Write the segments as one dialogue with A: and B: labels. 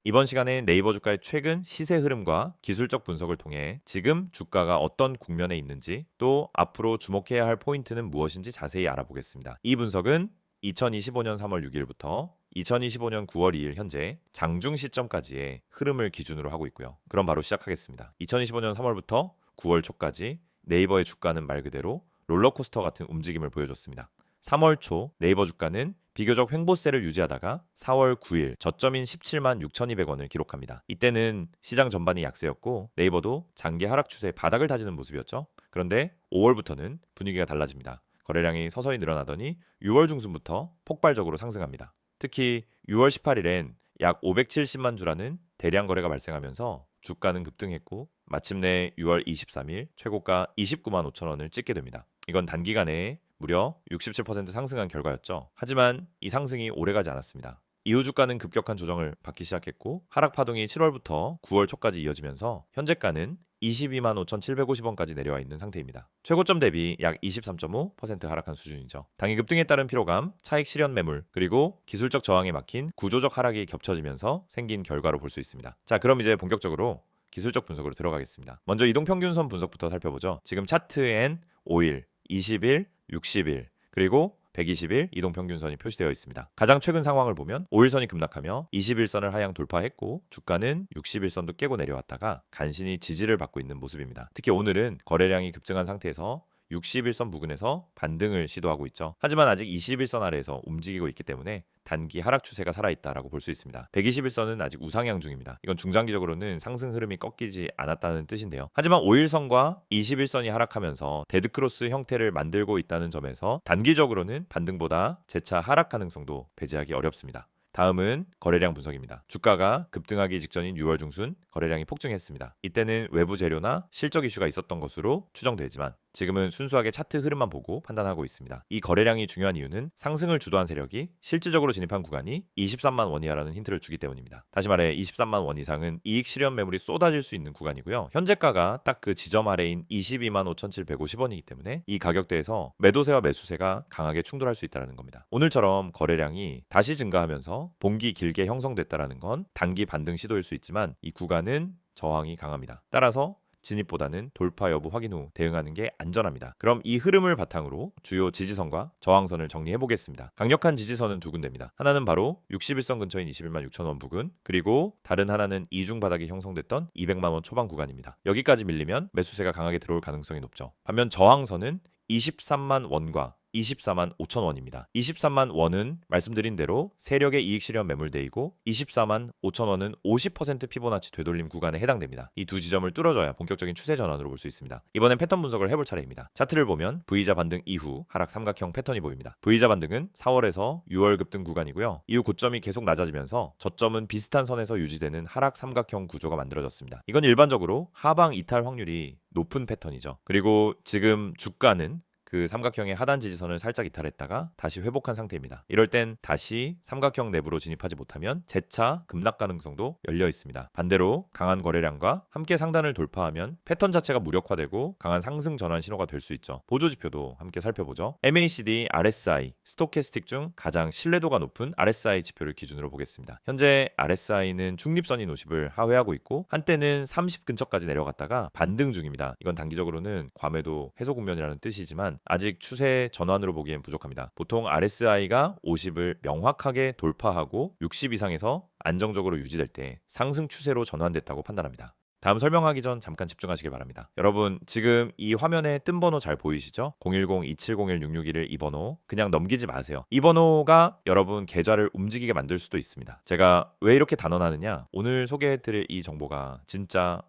A: 이번 시간엔 네이버 주가의 최근 시세 흐름과 기술적 분석을 통해 지금 주가가 어떤 국면에 있는지 또 앞으로 주목해야 할 포인트는 무엇인지 자세히 알아보겠습니다. 이 분석은 2025년 3월 6일부터 2025년 9월 2일 현재 장중 시점까지의 흐름을 기준으로 하고 있고요. 그럼 바로 시작하겠습니다. 2025년 3월부터 9월 초까지 네이버의 주가는 말 그대로 롤러코스터 같은 움직임을 보여줬습니다. 3월 초 네이버 주가는 비교적 횡보세를 유지하다가 4월 9일 저점인 17만 6,200원을 기록합니다. 이때는 시장 전반이 약세였고 네이버도 장기 하락 추세의 바닥을 다지는 모습이었죠. 그런데 5월부터는 분위기가 달라집니다. 거래량이 서서히 늘어나더니 6월 중순부터 폭발적으로 상승합니다. 특히 6월 18일엔 약 570만 주라는 대량 거래가 발생하면서 주가는 급등했고 마침내 6월 23일 최고가 29만 5천 원을 찍게 됩니다. 이건 단기간에 무려 67% 상승한 결과였죠. 하지만 이 상승이 오래가지 않았습니다. 이후 주가는 급격한 조정을 받기 시작했고 하락 파동이 7월부터 9월 초까지 이어지면서 현재가는 22만 5,750원까지 내려와 있는 상태입니다. 최고점 대비 약 23.5% 하락한 수준이죠. 당일 급등에 따른 피로감, 차익 실현 매물, 그리고 기술적 저항에 막힌 구조적 하락이 겹쳐지면서 생긴 결과로 볼 수 있습니다. 자, 그럼 이제 본격적으로 기술적 분석으로 들어가겠습니다. 먼저 이동평균선 분석부터 살펴보죠. 지금 차트엔 5일, 20일, 60일, 그리고 120일 이동평균선이 표시되어 있습니다. 가장 최근 상황을 보면 5일선이 급락하며 21선을 하향 돌파했고 주가는 60일선도 깨고 내려왔다가 간신히 지지를 받고 있는 모습입니다. 특히 오늘은 거래량이 급증한 상태에서 61선 부근에서 반등을 시도하고 있죠. 하지만 아직 21선 아래에서 움직이고 있기 때문에 단기 하락 추세가 살아있다라고 볼 수 있습니다. 121선은 아직 우상향 중입니다. 이건 중장기적으로는 상승 흐름이 꺾이지 않았다는 뜻인데요. 하지만 5일선과 21선이 하락하면서 데드크로스 형태를 만들고 있다는 점에서 단기적으로는 반등보다 재차 하락 가능성도 배제하기 어렵습니다. 다음은 거래량 분석입니다. 주가가 급등하기 직전인 6월 중순 거래량이 폭증했습니다. 이때는 외부 재료나 실적 이슈가 있었던 것으로 추정되지만 지금은 순수하게 차트 흐름만 보고 판단하고 있습니다. 이 거래량이 중요한 이유는 상승을 주도한 세력이 실질적으로 진입한 구간이 23만 원 이하라는 힌트를 주기 때문입니다. 다시 말해 23만 원 이상은 이익 실현 매물이 쏟아질 수 있는 구간이고요. 현재가가 딱 그 지점 아래인 22만 5,750원이기 때문에 이 가격대에서 매도세와 매수세가 강하게 충돌할 수 있다는 겁니다. 오늘처럼 거래량이 다시 증가하면서 봉기 길게 형성됐다는 건 단기 반등 시도일 수 있지만 이 구간은 저항이 강합니다. 따라서 진입보다는 돌파 여부 확인 후 대응하는 게 안전합니다. 그럼 이 흐름을 바탕으로 주요 지지선과 저항선을 정리해 보겠습니다. 강력한 지지선은 두 군데입니다. 하나는 바로 61선 근처인 21만 6천 원 부근, 그리고 다른 하나는 이중 바닥이 형성됐던 200만 원 초반 구간입니다. 여기까지 밀리면 매수세가 강하게 들어올 가능성이 높죠. 반면 저항선은 23만 원과 24만 5천 원입니다. 23만 원은 말씀드린 대로 세력의 이익 실현 매물대이고 24만 5천 원은 50% 피보나치 되돌림 구간에 해당됩니다. 이 두 지점을 뚫어줘야 본격적인 추세 전환으로 볼 수 있습니다. 이번엔 패턴 분석을 해볼 차례입니다. 차트를 보면 V자 반등 이후 하락 삼각형 패턴이 보입니다. V자 반등은 4월에서 6월 급등 구간이고요. 이후 고점이 계속 낮아지면서 저점은 비슷한 선에서 유지되는 하락 삼각형 구조가 만들어졌습니다. 이건 일반적으로 하방 이탈 확률이 높은 패턴이죠. 그리고 지금 주가는 그 삼각형의 하단 지지선을 살짝 이탈했다가 다시 회복한 상태입니다. 이럴 땐 다시 삼각형 내부로 진입하지 못하면 재차 급락 가능성도 열려 있습니다. 반대로 강한 거래량과 함께 상단을 돌파하면 패턴 자체가 무력화되고 강한 상승 전환 신호가 될 수 있죠. 보조 지표도 함께 살펴보죠. MACD, RSI, 스토캐스틱 중 가장 신뢰도가 높은 RSI 지표를 기준으로 보겠습니다. 현재 RSI는 중립선인 50을 하회하고 있고 한때는 30 근처까지 내려갔다가 반등 중입니다. 이건 단기적으로는 과매도 해소 국면이라는 뜻이지만 아직 추세 전환으로 보기엔 부족합니다. 보통 RSI가 50을 명확하게 돌파하고 60 이상에서 안정적으로 유지될 때 상승 추세로 전환됐다고 판단합니다. 다음 설명하기 전 잠깐 집중하시길 바랍니다. 여러분 지금 이 화면에 뜬 번호 잘 보이시죠? 010-2701-661 이 번호 그냥 넘기지 마세요. 이 번호가 여러분 계좌를 움직이게 만들 수도 있습니다. 제가 왜 이렇게 단언하느냐? 오늘 소개해드릴 이 정보가 진짜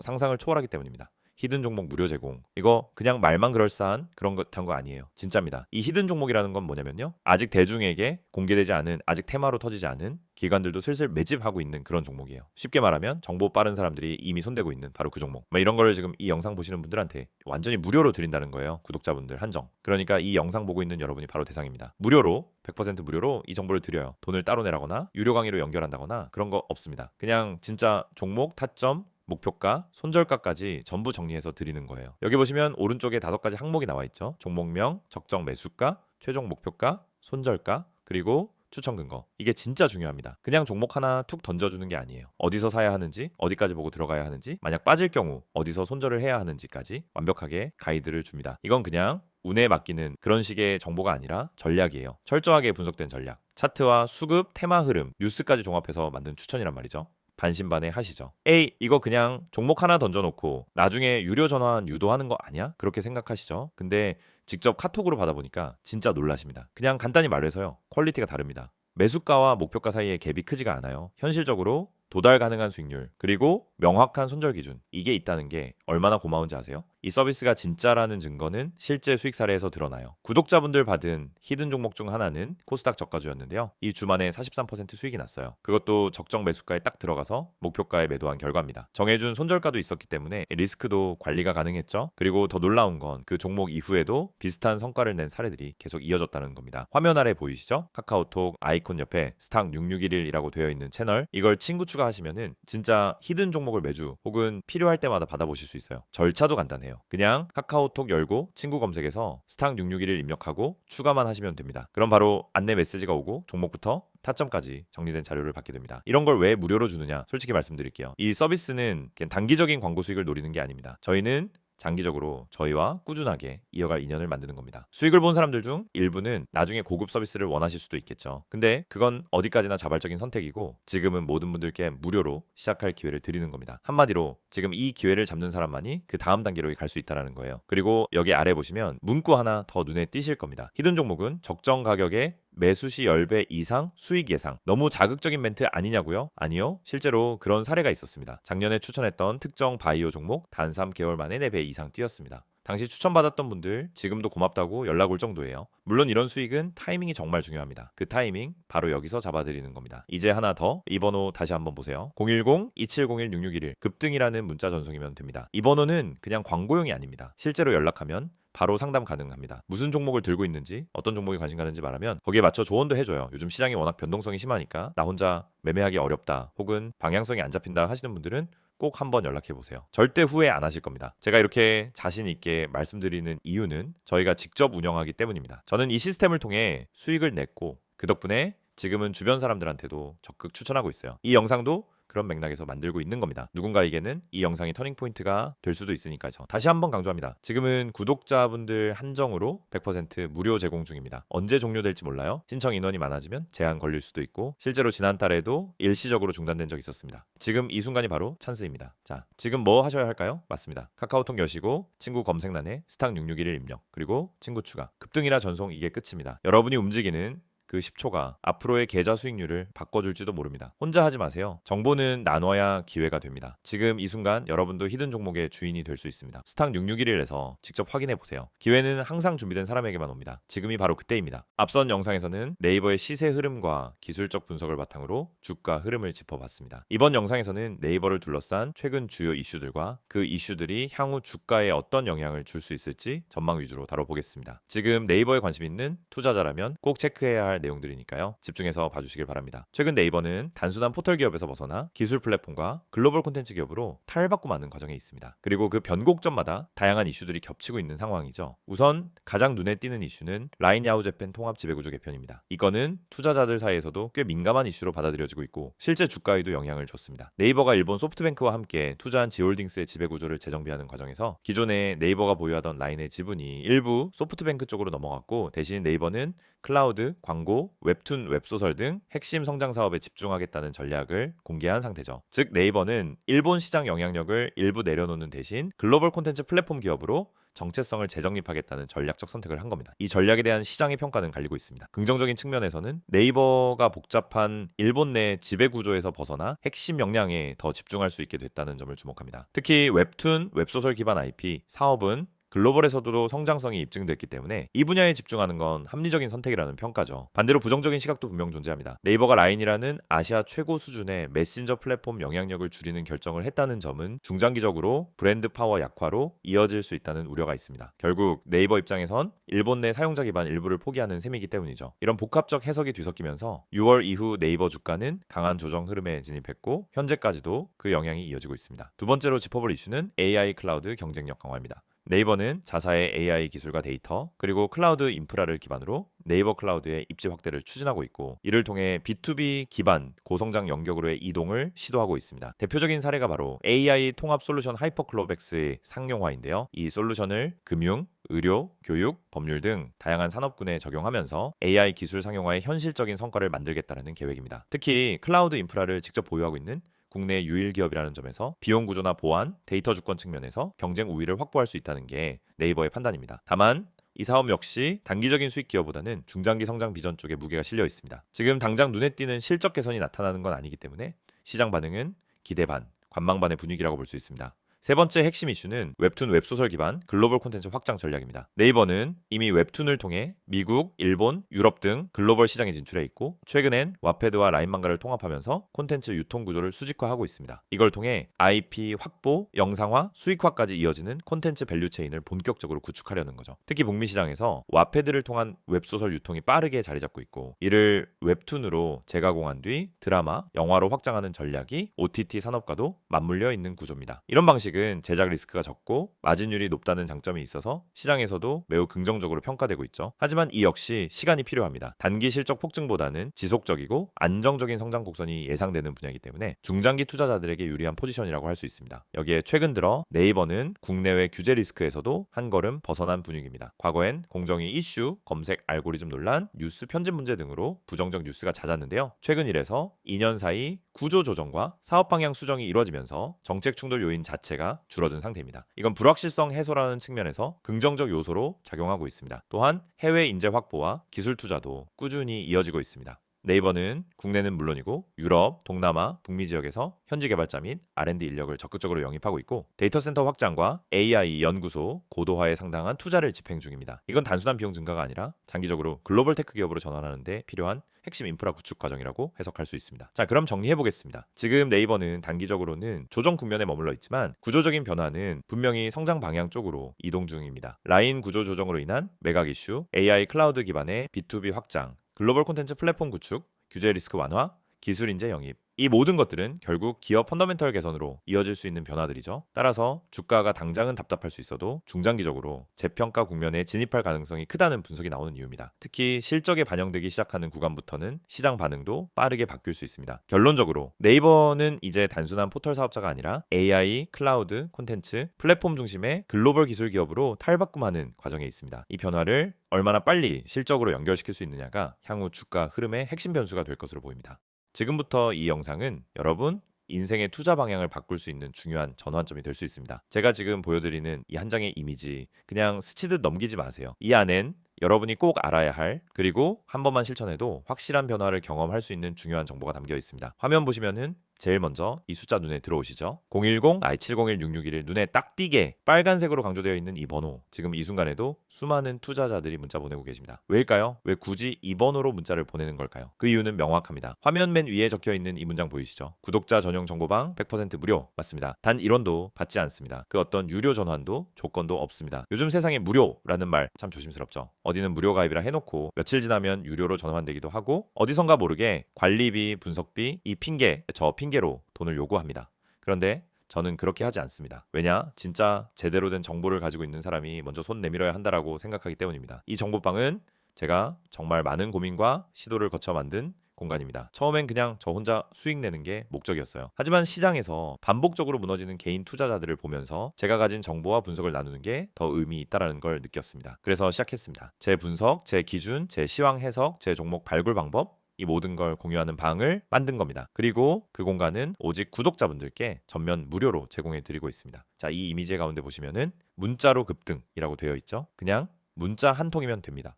A: 상상을 초월하기 때문입니다. 히든 종목 무료 제공. 이거 그냥 말만 그럴싸한 그런 거 아니에요. 진짜입니다. 이 히든 종목이라는 건 뭐냐면요. 아직 대중에게 공개되지 않은, 아직 테마로 터지지 않은 기관들도 슬슬 매집하고 있는 그런 종목이에요. 쉽게 말하면 정보 빠른 사람들이 이미 손대고 있는 바로 그 종목. 이런 거를 지금 이 영상 보시는 분들한테 완전히 무료로 드린다는 거예요. 구독자분들 한정. 그러니까 이 영상 보고 있는 여러분이 바로 대상입니다. 무료로 100% 무료로 이 정보를 드려요. 돈을 따로 내라거나 유료 강의로 연결한다거나 그런 거 없습니다. 그냥 진짜 종목, 타점, 목표가, 손절가까지 전부 정리해서 드리는 거예요. 여기 보시면 오른쪽에 5가지 항목이 나와 있죠. 종목명, 적정 매수가, 최종 목표가, 손절가, 그리고 추천 근거. 이게 진짜 중요합니다. 그냥 종목 하나 툭 던져주는 게 아니에요. 어디서 사야 하는지, 어디까지 보고 들어가야 하는지, 만약 빠질 경우 어디서 손절을 해야 하는지까지 완벽하게 가이드를 줍니다. 이건 그냥 운에 맡기는 그런 식의 정보가 아니라 전략이에요. 철저하게 분석된 전략. 차트와 수급, 테마 흐름, 뉴스까지 종합해서 만든 추천이란 말이죠. 반신반의하시죠. 에이, 이거 그냥 종목 하나 던져놓고 나중에 유료 전환 유도하는 거 아니야? 그렇게 생각하시죠. 근데 직접 카톡으로 받아보니까 진짜 놀라십니다. 그냥 간단히 말해서요, 퀄리티가 다릅니다. 매수가와 목표가 사이의 갭이 크지가 않아요. 현실적으로 도달 가능한 수익률, 그리고 명확한 손절 기준, 이게 있다는 게 얼마나 고마운지 아세요? 이 서비스가 진짜라는 증거는 실제 수익 사례에서 드러나요. 구독자분들 받은 히든 종목 중 하나는 코스닥 저가주였는데요. 이 주만에 43% 수익이 났어요. 그것도 적정 매수가에 딱 들어가서 목표가에 매도한 결과입니다. 정해준 손절가도 있었기 때문에 리스크도 관리가 가능했죠. 그리고 더 놀라운 건 그 종목 이후에도 비슷한 성과를 낸 사례들이 계속 이어졌다는 겁니다. 화면 아래 보이시죠? 카카오톡 아이콘 옆에 스탁 6611이라고 되어 있는 채널, 이걸 친구 추가하시면은 진짜 히든 종목을 매주 혹은 필요할 때마다 받아보실 수 있어요. 절차도 간단해요. 그냥 카카오톡 열고 친구 검색에서 스탁 661을 입력하고 추가만 하시면 됩니다. 그럼 바로 안내 메시지가 오고 종목부터 타점까지 정리된 자료를 받게 됩니다. 이런 걸 왜 무료로 주느냐? 솔직히 말씀드릴게요. 이 서비스는 그냥 단기적인 광고 수익을 노리는 게 아닙니다. 저희는 장기적으로 저희와 꾸준하게 이어갈 인연을 만드는 겁니다. 수익을 본 사람들 중 일부는 나중에 고급 서비스를 원하실 수도 있겠죠. 근데 그건 어디까지나 자발적인 선택이고, 지금은 모든 분들께 무료로 시작할 기회를 드리는 겁니다. 한마디로 지금 이 기회를 잡는 사람만이 그 다음 단계로 갈 수 있다는 거예요. 그리고 여기 아래 보시면 문구 하나 더 눈에 띄실 겁니다. 히든 종목은 적정 가격에 매수 시 10배 이상 수익 예상. 너무 자극적인 멘트 아니냐고요? 아니요. 실제로 그런 사례가 있었습니다. 작년에 추천했던 특정 바이오 종목 단 3개월 만에 4배 이상 뛰었습니다. 당시 추천받았던 분들 지금도 고맙다고 연락 올 정도예요. 물론 이런 수익은 타이밍이 정말 중요합니다. 그 타이밍 바로 여기서 잡아드리는 겁니다. 이제 하나 더, 이 번호 다시 한번 보세요. 010-2701-6611 급등이라는 문자 전송이면 됩니다. 이 번호는 그냥 광고용이 아닙니다. 실제로 연락하면 바로 상담 가능합니다. 무슨 종목을 들고 있는지, 어떤 종목에 관심 가는지 말하면 거기에 맞춰 조언도 해줘요. 요즘 시장이 워낙 변동성이 심하니까 나 혼자 매매하기 어렵다, 혹은 방향성이 안 잡힌다 하시는 분들은 꼭 한번 연락해 보세요. 절대 후회 안 하실 겁니다. 제가 이렇게 자신 있게 말씀드리는 이유는 저희가 직접 운영하기 때문입니다. 저는 이 시스템을 통해 수익을 냈고, 그 덕분에 지금은 주변 사람들한테도 적극 추천하고 있어요. 이 영상도 그런 맥락에서 만들고 있는 겁니다. 누군가에게는 이 영상이 터닝포인트가 될 수도 있으니까요. 다시 한번 강조합니다. 지금은 구독자분들 한정으로 100% 무료 제공 중입니다. 언제 종료될지 몰라요. 신청 인원이 많아지면 제한 걸릴 수도 있고, 실제로 지난달에도 일시적으로 중단된 적이 있었습니다. 지금 이 순간이 바로 찬스입니다. 자, 지금 뭐 하셔야 할까요? 맞습니다. 카카오톡 여시고 친구 검색란에 스탁 661을 입력, 그리고 친구 추가. 급등이라 전송, 이게 끝입니다. 여러분이 움직이는 그 10초가 앞으로의 계좌 수익률을 바꿔줄지도 모릅니다. 혼자 하지 마세요. 정보는 나눠야 기회가 됩니다. 지금 이 순간 여러분도 히든 종목의 주인이 될 수 있습니다. 스탁 6611에서 직접 확인해 보세요. 기회는 항상 준비된 사람에게만 옵니다. 지금이 바로 그때입니다. 앞선 영상에서는 네이버의 시세 흐름과 기술적 분석을 바탕으로 주가 흐름을 짚어봤습니다. 이번 영상에서는 네이버를 둘러싼 최근 주요 이슈들과 그 이슈들이 향후 주가에 어떤 영향을 줄 수 있을지 전망 위주로 다뤄보겠습니다. 지금 네이버에 관심 있는 투자자라면 꼭 체크해야 할 내용들이니까요. 집중해서 봐주시길 바랍니다. 최근 네이버는 단순한 포털 기업에서 벗어나 기술 플랫폼과 글로벌 콘텐츠 기업으로 탈바꿈하는 과정에 있습니다. 그리고 그 변곡점마다 다양한 이슈들이 겹치고 있는 상황이죠. 우선 가장 눈에 띄는 이슈는 라인 야후 재팬 통합 지배구조 개편입니다. 이거는 투자자들 사이에서도 꽤 민감한 이슈로 받아들여지고 있고, 실제 주가에도 영향을 줬습니다. 네이버가 일본 소프트뱅크와 함께 투자한 지홀딩스의 지배구조를 재정비하는 과정에서 기존에 네이버가 보유하던 라인의 지분이 일부 소프트뱅크 쪽으로 넘어갔고, 대신 네이버는 클라우드, 광고, 웹툰, 웹소설 등 핵심 성장 사업에 집중하겠다는 전략을 공개한 상태죠. 즉 네이버는 일본 시장 영향력을 일부 내려놓는 대신 글로벌 콘텐츠 플랫폼 기업으로 정체성을 재정립하겠다는 전략적 선택을 한 겁니다. 이 전략에 대한 시장의 평가는 갈리고 있습니다. 긍정적인 측면에서는 네이버가 복잡한 일본 내 지배 구조에서 벗어나 핵심 역량에 더 집중할 수 있게 됐다는 점을 주목합니다. 특히 웹툰, 웹소설 기반 IP 사업은 글로벌에서도 성장성이 입증됐기 때문에 이 분야에 집중하는 건 합리적인 선택이라는 평가죠. 반대로 부정적인 시각도 분명 존재합니다. 네이버가 라인이라는 아시아 최고 수준의 메신저 플랫폼 영향력을 줄이는 결정을 했다는 점은 중장기적으로 브랜드 파워 약화로 이어질 수 있다는 우려가 있습니다. 결국 네이버 입장에선 일본 내 사용자 기반 일부를 포기하는 셈이기 때문이죠. 이런 복합적 해석이 뒤섞이면서 6월 이후 네이버 주가는 강한 조정 흐름에 진입했고, 현재까지도 그 영향이 이어지고 있습니다. 두 번째로 짚어볼 이슈는 AI 클라우드 경쟁력 강화입니다. 네이버는 자사의 AI 기술과 데이터 그리고 클라우드 인프라를 기반으로 네이버 클라우드의 입지 확대를 추진하고 있고 이를 통해 B2B 기반 고성장 영역으로의 이동을 시도하고 있습니다. 대표적인 사례가 바로 AI 통합 솔루션 하이퍼클로백스의 상용화인데요. 이 솔루션을 금융, 의료, 교육, 법률 등 다양한 산업군에 적용하면서 AI 기술 상용화의 현실적인 성과를 만들겠다는 계획입니다. 특히 클라우드 인프라를 직접 보유하고 있는 국내 유일 기업이라는 점에서 비용 구조나 보안, 데이터 주권 측면에서 경쟁 우위를 확보할 수 있다는 게 네이버의 판단입니다. 다만 이 사업 역시 단기적인 수익 기여보다는 중장기 성장 비전 쪽에 무게가 실려 있습니다. 지금 당장 눈에 띄는 실적 개선이 나타나는 건 아니기 때문에 시장 반응은 기대 반, 관망 반의 분위기라고 볼 수 있습니다. 세 번째 핵심 이슈는 웹툰 웹소설 기반 글로벌 콘텐츠 확장 전략입니다. 네이버는 이미 웹툰을 통해 미국, 일본, 유럽 등 글로벌 시장에 진출해 있고 최근엔 와패드와 라인망가를 통합하면서 콘텐츠 유통 구조를 수직화하고 있습니다. 이걸 통해 IP 확보, 영상화, 수익화까지 이어지는 콘텐츠 밸류 체인을 본격적으로 구축하려는 거죠. 특히 북미 시장에서 와패드를 통한 웹소설 유통이 빠르게 자리 잡고 있고 이를 웹툰으로 재가공한 뒤 드라마, 영화로 확장하는 전략이 OTT 산업과도 맞물려 있는 구조입니다. 이런 방식은 제작 리스크가 적고 마진율이 높다는 장점이 있어서 시장에서도 매우 긍정적으로 평가되고 있죠. 하지만 이 역시 시간이 필요합니다. 단기 실적 폭증보다는 지속적이고 안정적인 성장 곡선이 예상되는 분야이기 때문에 중장기 투자자들에게 유리한 포지션이라고 할 수 있습니다. 여기에 최근 들어 네이버는 국내외 규제 리스크에서도 한 걸음 벗어난 분위기입니다. 과거엔 공정위 이슈, 검색 알고리즘 논란, 뉴스 편집 문제 등으로 부정적 뉴스가 잦았는데요. 최근 일에서 2년 사이 구조 조정과 사업 방향 수정이 이루어지면서 정책 충돌 요인 자체가 줄어든 상태입니다. 이건 불확실성 해소라는 측면에서 긍정적 요소로 작용하고 있습니다. 또한 해외 인재 확보와 기술 투자도 꾸준히 이어지고 있습니다. 네이버는 국내는 물론이고 유럽, 동남아, 북미 지역에서 현지 개발자 및 R&D 인력을 적극적으로 영입하고 있고 데이터 센터 확장과 AI 연구소 고도화에 상당한 투자를 집행 중입니다. 이건 단순한 비용 증가가 아니라 장기적으로 글로벌 테크 기업으로 전환하는 데 필요한 핵심 인프라 구축 과정이라고 해석할 수 있습니다. 자, 그럼 정리해 보겠습니다. 지금 네이버는 단기적으로는 조정 국면에 머물러 있지만 구조적인 변화는 분명히 성장 방향 쪽으로 이동 중입니다. 라인 구조 조정으로 인한 매각 이슈, AI 클라우드 기반의 B2B 확장, 글로벌 콘텐츠 플랫폼 구축, 규제 리스크 완화, 기술 인재 영입. 이 모든 것들은 결국 기업 펀더멘털 개선으로 이어질 수 있는 변화들이죠. 따라서 주가가 당장은 답답할 수 있어도 중장기적으로 재평가 국면에 진입할 가능성이 크다는 분석이 나오는 이유입니다. 특히 실적에 반영되기 시작하는 구간부터는 시장 반응도 빠르게 바뀔 수 있습니다. 결론적으로 네이버는 이제 단순한 포털 사업자가 아니라 AI, 클라우드, 콘텐츠, 플랫폼 중심의 글로벌 기술 기업으로 탈바꿈하는 과정에 있습니다. 이 변화를 얼마나 빨리 실적으로 연결시킬 수 있느냐가 향후 주가 흐름의 핵심 변수가 될 것으로 보입니다. 지금부터 이 영상은 여러분 인생의 투자 방향을 바꿀 수 있는 중요한 전환점이 될 수 있습니다. 제가 지금 보여드리는 이 한 장의 이미지 그냥 스치듯 넘기지 마세요. 이 안엔 여러분이 꼭 알아야 할 그리고 한 번만 실천해도 확실한 변화를 경험할 수 있는 중요한 정보가 담겨 있습니다. 화면 보시면은 제일 먼저 이 숫자 눈에 들어오시죠? 010-701-6611 눈에 딱 띄게 빨간색으로 강조되어 있는 이 번호 지금 이 순간에도 수많은 투자자들이 문자 보내고 계십니다. 왜일까요? 왜 굳이 이 번호로 문자를 보내는 걸까요? 그 이유는 명확합니다. 화면 맨 위에 적혀 있는 이 문장 보이시죠? 구독자 전용 정보방 100% 무료 맞습니다. 단 1원도 받지 않습니다. 그 어떤 유료 전환도 조건도 없습니다. 요즘 세상에 무료라는 말 참 조심스럽죠. 어디는 무료 가입이라 해놓고 며칠 지나면 유료로 전환되기도 하고 어디선가 모르게 관리비, 분석비, 이 핑계, 저 핑계로 돈을 요구합니다. 그런데 저는 그렇게 하지 않습니다. 왜냐? 진짜 제대로 된 정보를 가지고 있는 사람이 먼저 손 내밀어야 한다라고 생각하기 때문입니다. 이 정보방은 제가 정말 많은 고민과 시도를 거쳐 만든 공간입니다. 처음엔 그냥 저 혼자 수익 내는 게 목적이었어요. 하지만 시장에서 반복적으로 무너지는 개인 투자자들을 보면서 제가 가진 정보와 분석을 나누는 게 더 의미 있다라는 걸 느꼈습니다. 그래서 시작했습니다. 제 분석, 제 기준, 제 시황 해석, 제 종목 발굴 방법 이 모든 걸 공유하는 방을 만든 겁니다. 그리고 그 공간은 오직 구독자분들께 전면 무료로 제공해 드리고 있습니다. 자, 이 이미지 가운데 보시면은 문자로 급등이라고 되어 있죠. 그냥 문자 한 통이면 됩니다.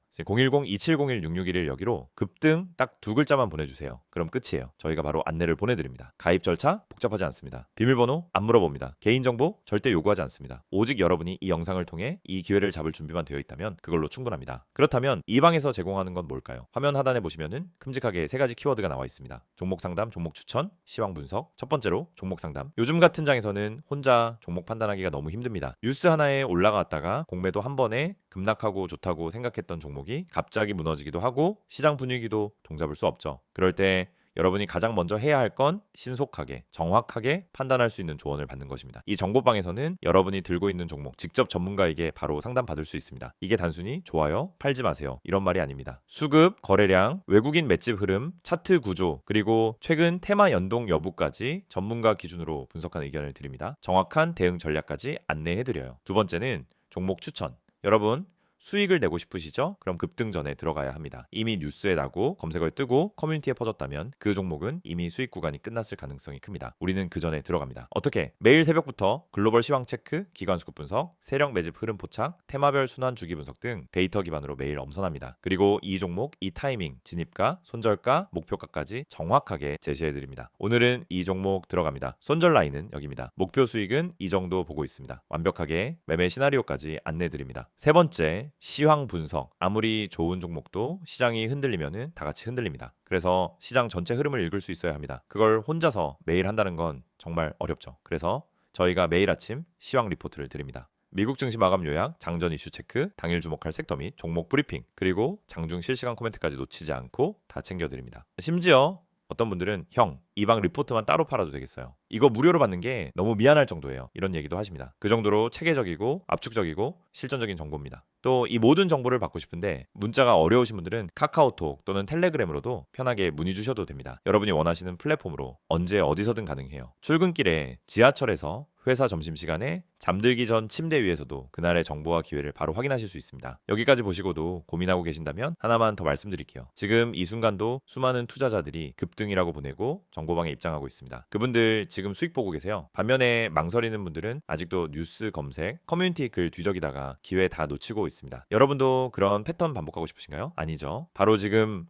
A: 010-2701-6611 여기로 급등 딱 두 글자만 보내주세요. 그럼 끝이에요. 저희가 바로 안내를 보내드립니다. 가입 절차 복잡하지 않습니다. 비밀번호 안 물어봅니다. 개인정보 절대 요구하지 않습니다. 오직 여러분이 이 영상을 통해 이 기회를 잡을 준비만 되어 있다면 그걸로 충분합니다. 그렇다면 이 방에서 제공하는 건 뭘까요? 화면 하단에 보시면은 큼직하게 세 가지 키워드가 나와 있습니다. 종목 상담, 종목 추천, 시황 분석. 첫 번째로 종목 상담. 요즘 같은 장에서는 혼자 종목 판단하기가 너무 힘듭니다. 뉴스 하나에 올라갔다가 공매도 한 번에 급락하고 좋다고 생각했던 종목이 갑자기 무너지기도 하고 시장 분위기도 종잡을 수 없죠. 그럴 때 여러분이 가장 먼저 해야 할 건 신속하게, 정확하게 판단할 수 있는 조언을 받는 것입니다. 이 정보방에서는 여러분이 들고 있는 종목 직접 전문가에게 바로 상담받을 수 있습니다. 이게 단순히 좋아요, 팔지 마세요 이런 말이 아닙니다. 수급, 거래량, 외국인 맷집 흐름, 차트 구조, 그리고 최근 테마 연동 여부까지 전문가 기준으로 분석한 의견을 드립니다. 정확한 대응 전략까지 안내해드려요. 두 번째는 종목 추천. 여러분 수익을 내고 싶으시죠? 그럼 급등 전에 들어가야 합니다. 이미 뉴스에 나고 검색어에 뜨고 커뮤니티에 퍼졌다면 그 종목은 이미 수익 구간이 끝났을 가능성이 큽니다. 우리는 그 전에 들어갑니다. 어떻게? 매일 새벽부터 글로벌 시황 체크, 기관 수급 분석, 세력 매집 흐름 포착, 테마별 순환 주기 분석 등 데이터 기반으로 매일 엄선합니다. 그리고 이 종목, 이 타이밍, 진입가, 손절가, 목표가까지 정확하게 제시해드립니다. 오늘은 이 종목 들어갑니다. 손절 라인은 여기입니다. 목표 수익은 이 정도 보고 있습니다. 완벽하게 매매 시나리오까지 안내드립니다. 세 번째, 시황 분석. 아무리 좋은 종목도 시장이 흔들리면은 다 같이 흔들립니다. 그래서 시장 전체 흐름을 읽을 수 있어야 합니다. 그걸 혼자서 매일 한다는 건 정말 어렵죠. 그래서 저희가 매일 아침 시황 리포트를 드립니다. 미국 증시 마감 요약, 장전 이슈 체크, 당일 주목할 섹터 및 종목 브리핑, 그리고 장중 실시간 코멘트까지 놓치지 않고 다 챙겨드립니다. 심지어 어떤 분들은 형, 이 방 리포트만 따로 팔아도 되겠어요. 이거 무료로 받는 게 너무 미안할 정도예요. 이런 얘기도 하십니다. 그 정도로 체계적이고 압축적이고 실전적인 정보입니다. 또 이 모든 정보를 받고 싶은데 문자가 어려우신 분들은 카카오톡 또는 텔레그램으로도 편하게 문의 주셔도 됩니다. 여러분이 원하시는 플랫폼으로 언제 어디서든 가능해요. 출근길에 지하철에서 회사 점심시간에 잠들기 전 침대 위에서도 그날의 정보와 기회를 바로 확인하실 수 있습니다. 여기까지 보시고도 고민하고 계신다면 하나만 더 말씀드릴게요. 지금 이 순간도 수많은 투자자들이 급등이라고 보내고 정보방에 입장하고 있습니다. 그분들 지금 수익 보고 계세요. 반면에 망설이는 분들은 아직도 뉴스 검색, 커뮤니티 글 뒤적이다가 기회 다 놓치고 있습니다. 여러분도 그런 패턴 반복하고 싶으신가요? 아니죠. 바로 지금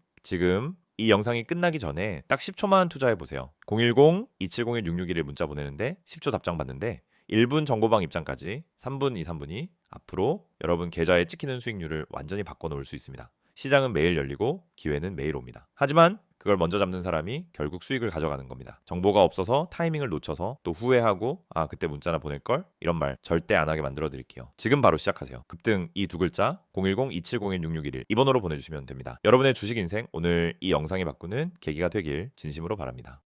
A: 이 영상이 끝나기 전에 딱 10초만 투자해 보세요. 010-2701-661을 문자 보내는데 10초 답장 받는데 1분 정보방 입장까지 3분, 3분이 앞으로 여러분 계좌에 찍히는 수익률을 완전히 바꿔놓을 수 있습니다. 시장은 매일 열리고 기회는 매일 옵니다. 하지만 그걸 먼저 잡는 사람이 결국 수익을 가져가는 겁니다. 정보가 없어서 타이밍을 놓쳐서 또 후회하고 그때 문자나 보낼걸? 이런 말 절대 안 하게 만들어 드릴게요. 지금 바로 시작하세요. 급등 이 두 글자 010-2701-6611 이 번호로 보내주시면 됩니다. 여러분의 주식 인생 오늘 이 영상이 바꾸는 계기가 되길 진심으로 바랍니다.